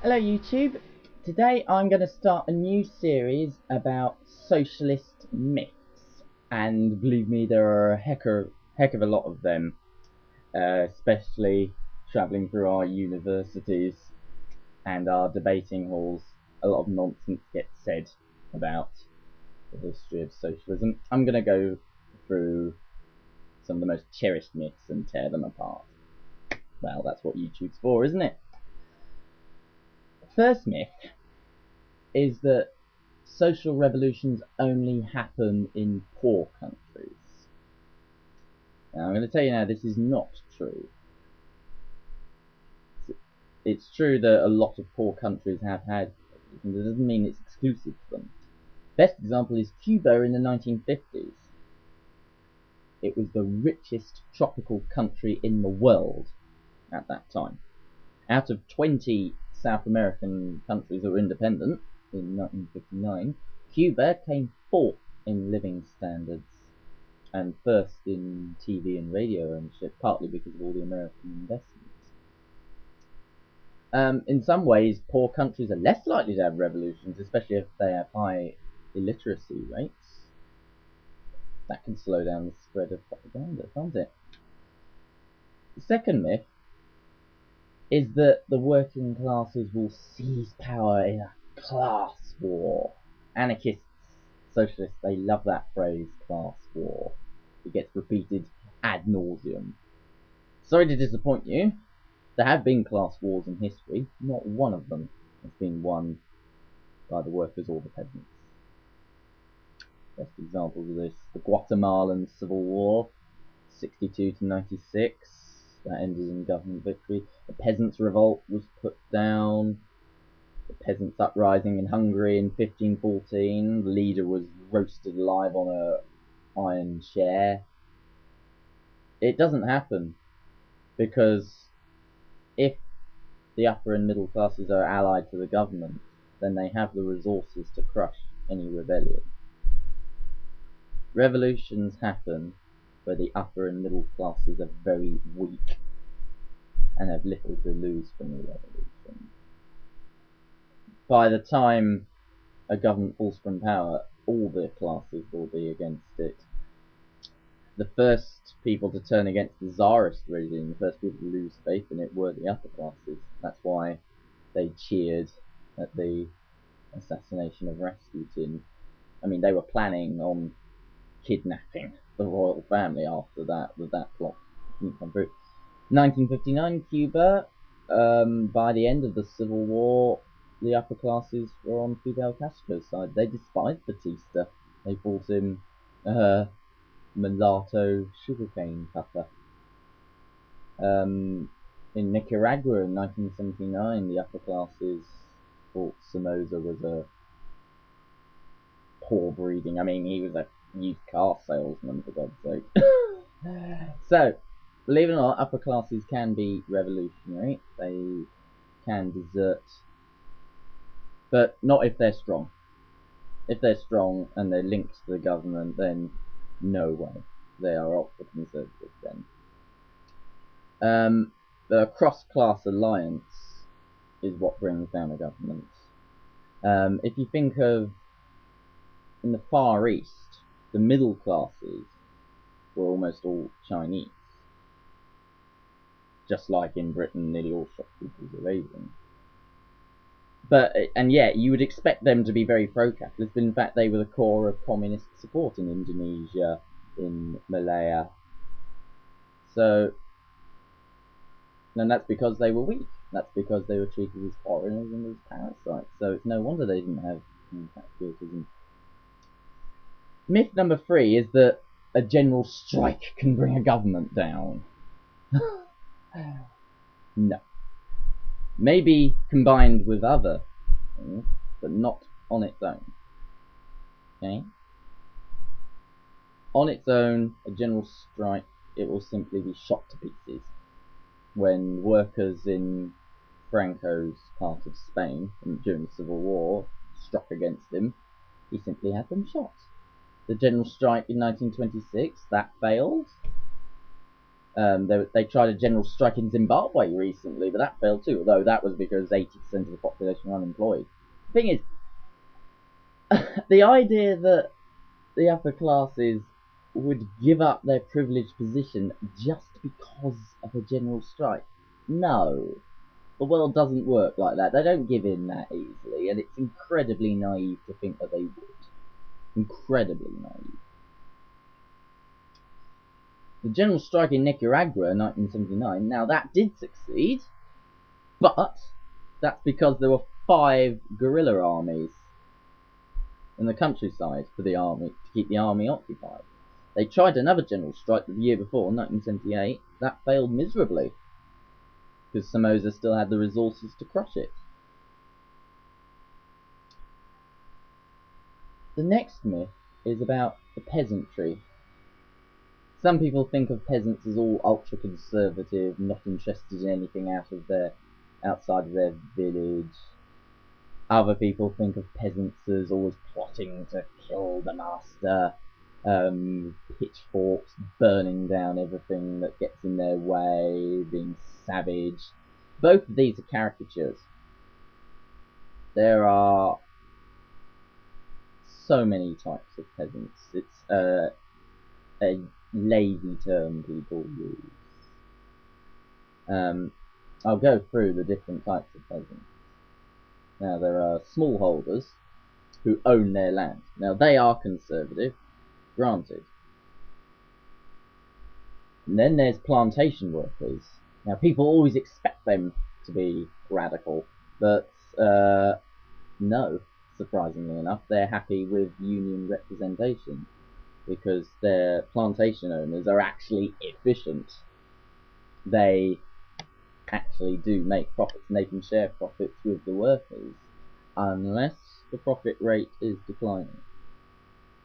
Hello YouTube. Today I'm going to start a new series about socialist myths, and believe me, there are a heck of a lot of them, especially travelling through our universities and our debating halls. A lot of nonsense gets said about the history of socialism. I'm going to go through some of the most cherished myths and tear them apart. Well, that's what YouTube's for, isn't it? First myth is that social revolutions only happen in poor countries. Now, I'm going to tell you now, this is not true. It's true that a lot of poor countries have had, but it doesn't mean it's exclusive to them. Best example is Cuba in the 1950s. It was the richest tropical country in the world at that time. Out of 20 South American countries that were independent in 1959, Cuba came fourth in living standards and first in TV and radio ownership, partly because of all the American investments. In some ways, poor countries are less likely to have revolutions, especially if they have high illiteracy rates. That can slow down the spread of propaganda, can't it? The second myth is that the working classes will seize power in a class war. Anarchists, socialists, they love that phrase, class war. It gets repeated ad nauseum. Sorry to disappoint you. There have been class wars in history. Not one of them has been won by the workers or the peasants. Best examples of this: the Guatemalan Civil War, 62 to 96. That ended in government victory. The Peasants' Revolt was put down. The Peasants' Uprising in Hungary in 1514. The leader was roasted alive on a iron chair. It doesn't happen because if the upper and middle classes are allied to the government, then they have the resources to crush any rebellion. Revolutions happen where the upper and middle classes are very weak and have little to lose from the revolution. By the time a government falls from power, all the classes will be against it. The first people to turn against the Tsarist regime, the first people to lose faith in it, were the upper classes. That's why they cheered at the assassination of Rasputin. I mean, they were planning on kidnapping the royal family after that, but that plot didn't come through. 1959, Cuba. By the end of the Civil War, the upper classes were on Fidel Castro's side. They despised Batista. They bought him mulatto sugarcane cutter. In Nicaragua in 1979, the upper classes thought Somoza was a poor breeding. I mean, he was a used car salesman, for God's sake. So, believe it or not, upper classes can be revolutionary. They can desert, but not if they're strong. If they're strong and they're linked to the government, then no way. They are Oxford Conservatives then. The cross-class alliance is what brings down a government. If you think of, in the Far East, the middle classes were almost all Chinese. Just like in Britain, nearly all shopkeepers are Asian. And yet, you would expect them to be very pro-capitalist, but in fact they were the core of communist support in Indonesia, in Malaya. So, and that's because they were weak. That's because they were treated as foreigners and as parasites. So it's no wonder they didn't have patriotism. Myth number 3 is that a general strike can bring a government down. No. Maybe combined with other things, but not on its own. Okay? On its own, a general strike, it will simply be shot to pieces. When workers in Franco's part of Spain during the Civil War struck against him, he simply had them shot. The general strike in 1926, that failed. They tried a general strike in Zimbabwe recently, but that failed too, although that was because 80% of the population were unemployed. The thing is, the idea that the upper classes would give up their privileged position just because of a general strike. No. The world doesn't work like that. They don't give in that easily, and it's incredibly naive to think that they would. Incredibly naive. The general strike in Nicaragua in 1979, now that did succeed, but that's because there were 5 guerrilla armies in the countryside for the army, to keep the army occupied. They tried another general strike the year before, 1978. That failed miserably, because Somoza still had the resources to crush it. The next myth is about the peasantry. Some people think of peasants as all ultra-conservative, not interested in anything outside of their village. Other people think of peasants as always plotting to kill the master, pitchforks, burning down everything that gets in their way, being savage. Both of these are caricatures. There are so many types of peasants. It's a lazy term people use. I'll go through the different types of peasants. Now, there are smallholders who own their land. Now, they are conservative, granted. And then there's plantation workers. Now, people always expect them to be radical, but no, surprisingly enough, they're happy with union representation, because their plantation owners are actually efficient. They actually do make profits, and they can share profits with the workers, unless the profit rate is declining.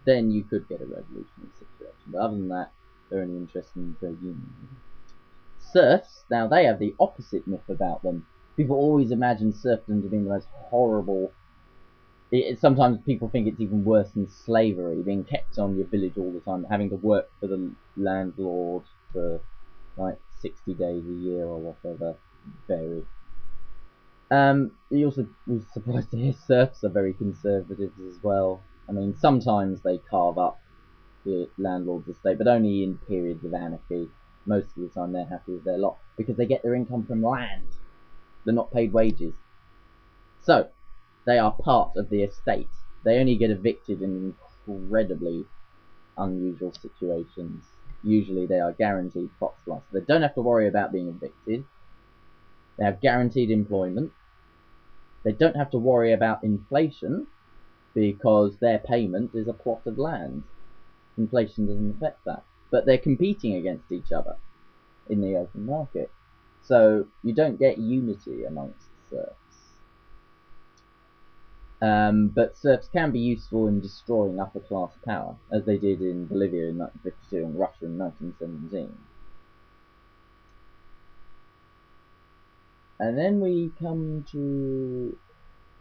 Then you could get a revolutionary situation, but other than that, they're only interested in trade unions. Serfs, now they have the opposite myth about them. People always imagine serfdom to be the most horrible. Sometimes people think it's even worse than slavery, being kept on your village all the time, having to work for the landlord for like 60 days a year or whatever. Varied. You also was surprised to hear serfs are very conservative as well. I mean, sometimes they carve up the landlord's estate, but only in periods of anarchy. Most of the time they're happy with their lot, because they get their income from land. They're not paid wages. So, they are part of the estate. They only get evicted in incredibly unusual situations. Usually they are guaranteed plot supplies. So they don't have to worry about being evicted. They have guaranteed employment. They don't have to worry about inflation, because their payment is a plot of land. Inflation doesn't affect that. But they're competing against each other in the open market. So you don't get unity amongst serfs. But serfs can be useful in destroying upper class power, as they did in Bolivia in 1952 and Russia in 1917. And then we come to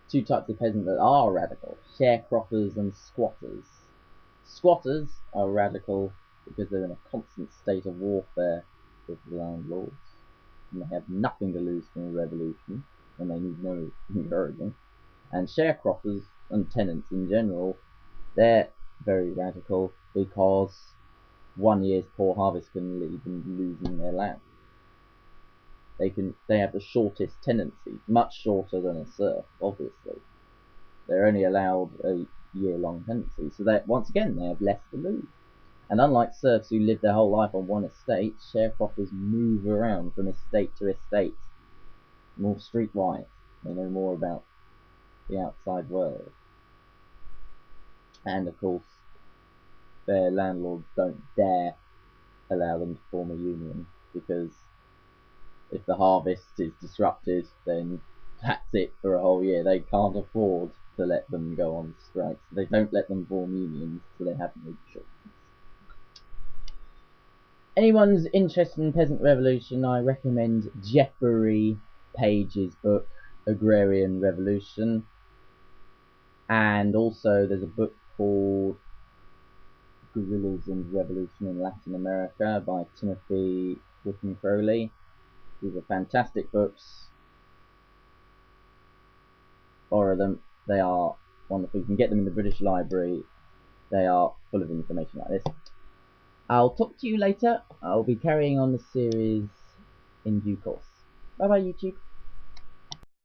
2 types of peasant that are radical: sharecroppers and squatters. Squatters are radical because they're in a constant state of warfare with the landlords, and they have nothing to lose from a revolution, and they need no encouragement. And sharecroppers and tenants in general, they're very radical because 1 year's poor harvest can lead them losing their land. They have the shortest tenancy, much shorter than a serf, obviously. They're only allowed a year-long tenancy, so that once again they have less to lose. And unlike serfs who live their whole life on one estate, sharecroppers move around from estate to estate, more streetwise. They know more about the outside world. And of course, their landlords don't dare allow them to form a union, because if the harvest is disrupted, then that's it for a whole year. They can't afford to let them go on strikes. They don't let them form unions, so they have no choice. Anyone's interested in peasant revolution, I recommend Jeffrey Page's book, Agrarian Revolution. And also there's a book called Guerrillas and Revolution in Latin America by Timothy Wickham and Crowley. These are fantastic books. Borrow them. They are wonderful. You can get them in the British Library. They are full of information like this. I'll talk to you later. I'll be carrying on the series in due course. Bye bye, YouTube.